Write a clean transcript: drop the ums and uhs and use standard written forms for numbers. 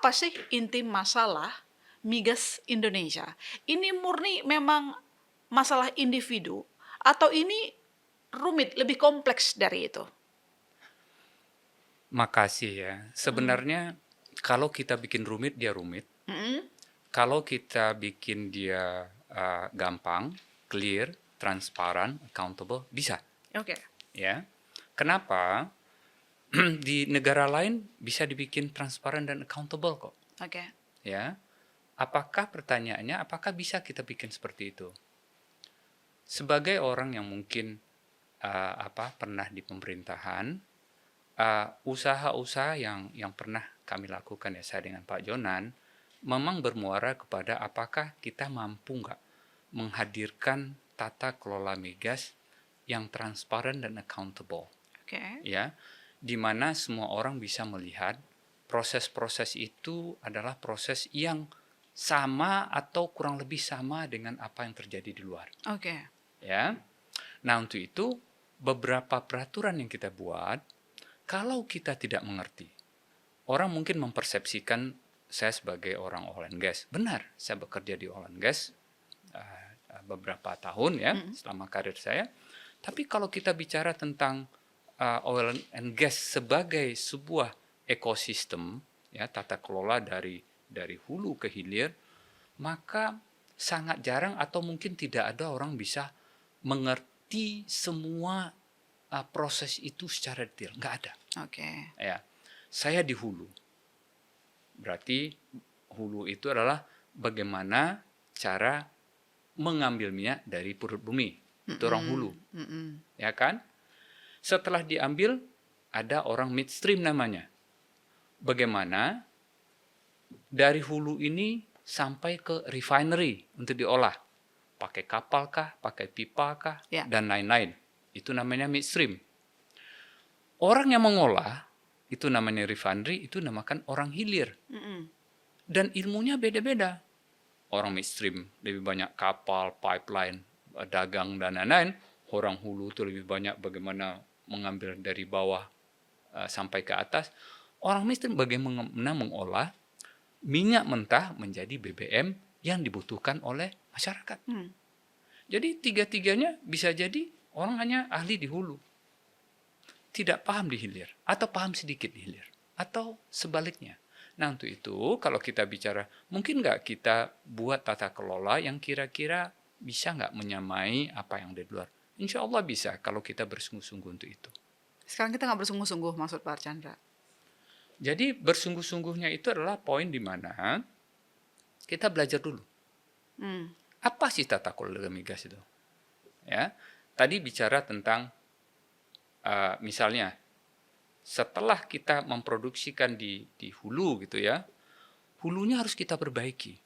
apa sih inti masalah migas Indonesia? Ini murni memang masalah individu atau ini rumit, lebih kompleks dari itu? Makasih ya. Mhm. Sebenarnya kalau kita bikin rumit, dia rumit. Mhm. Kalau kita bikin dia gampang, clear, transparan, accountable, bisa Oke. ya. Kenapa? Di negara lain bisa dibikin transparan dan accountable kok, Oke. ya. Apakah pertanyaannya, apakah bisa kita bikin seperti itu? Sebagai orang yang mungkin pernah di pemerintahan, usaha-usaha yang pernah kami lakukan ya saya dengan Pak Jonan memang bermuara kepada apakah kita mampu nggak menghadirkan tata kelola migas yang transparan dan accountable, Oke. ya, di mana semua orang bisa melihat proses-proses itu adalah proses yang sama atau kurang lebih sama dengan apa yang terjadi di luar, Oke. ya. Nah, untuk itu beberapa peraturan yang kita buat, kalau kita tidak mengerti, orang mungkin mempersepsikan saya sebagai orang oil and gas. Benar, saya bekerja di oil and gas beberapa tahun ya Mhm. selama karir saya. Tapi kalau kita bicara tentang oil and gas sebagai sebuah ekosistem, ya tata kelola dari hulu ke hilir, maka sangat jarang atau mungkin tidak ada orang bisa mengerti semua proses itu secara detail. Nggak ada. Oke. Ya, saya di hulu. Berarti hulu itu adalah bagaimana cara mengambil minyak dari perut bumi. Itu orang hulu, Mhm. Mhm. ya kan? Setelah diambil, ada orang midstream namanya. Bagaimana dari hulu ini sampai ke refinery untuk diolah. Pakai kapal kah, pakai pipa kah, Ya. dan lain-lain. Itu namanya midstream. Orang yang mengolah, itu namanya refinery, itu namakan orang hilir. Mhm. Dan ilmunya beda-beda. Orang midstream lebih banyak kapal, pipeline, dagang, dan lain-lain. Orang hulu itu lebih banyak bagaimana mengambil dari bawah sampai ke atas. Orang midstream bagaimana mengolah minyak mentah menjadi BBM yang dibutuhkan oleh masyarakat. Hmm. Jadi tiga-tiganya bisa jadi orang hanya ahli di hulu, tidak paham di hilir, atau paham sedikit di hilir, atau sebaliknya. Nah untuk itu kalau kita bicara, mungkin nggak kita buat tata kelola yang kira-kira bisa nggak menyamai apa yang ada di luar? Insya Allah bisa kalau kita bersungguh-sungguh untuk itu. Sekarang kita nggak bersungguh-sungguh maksud Pak Archandra. Jadi bersungguh-sungguhnya itu adalah poin di mana kita belajar dulu. Hmm. Apa sih tata kelola migas itu? Ya, tadi bicara tentang misalnya setelah kita memproduksikan di hulu gitu ya, hulunya harus kita perbaiki.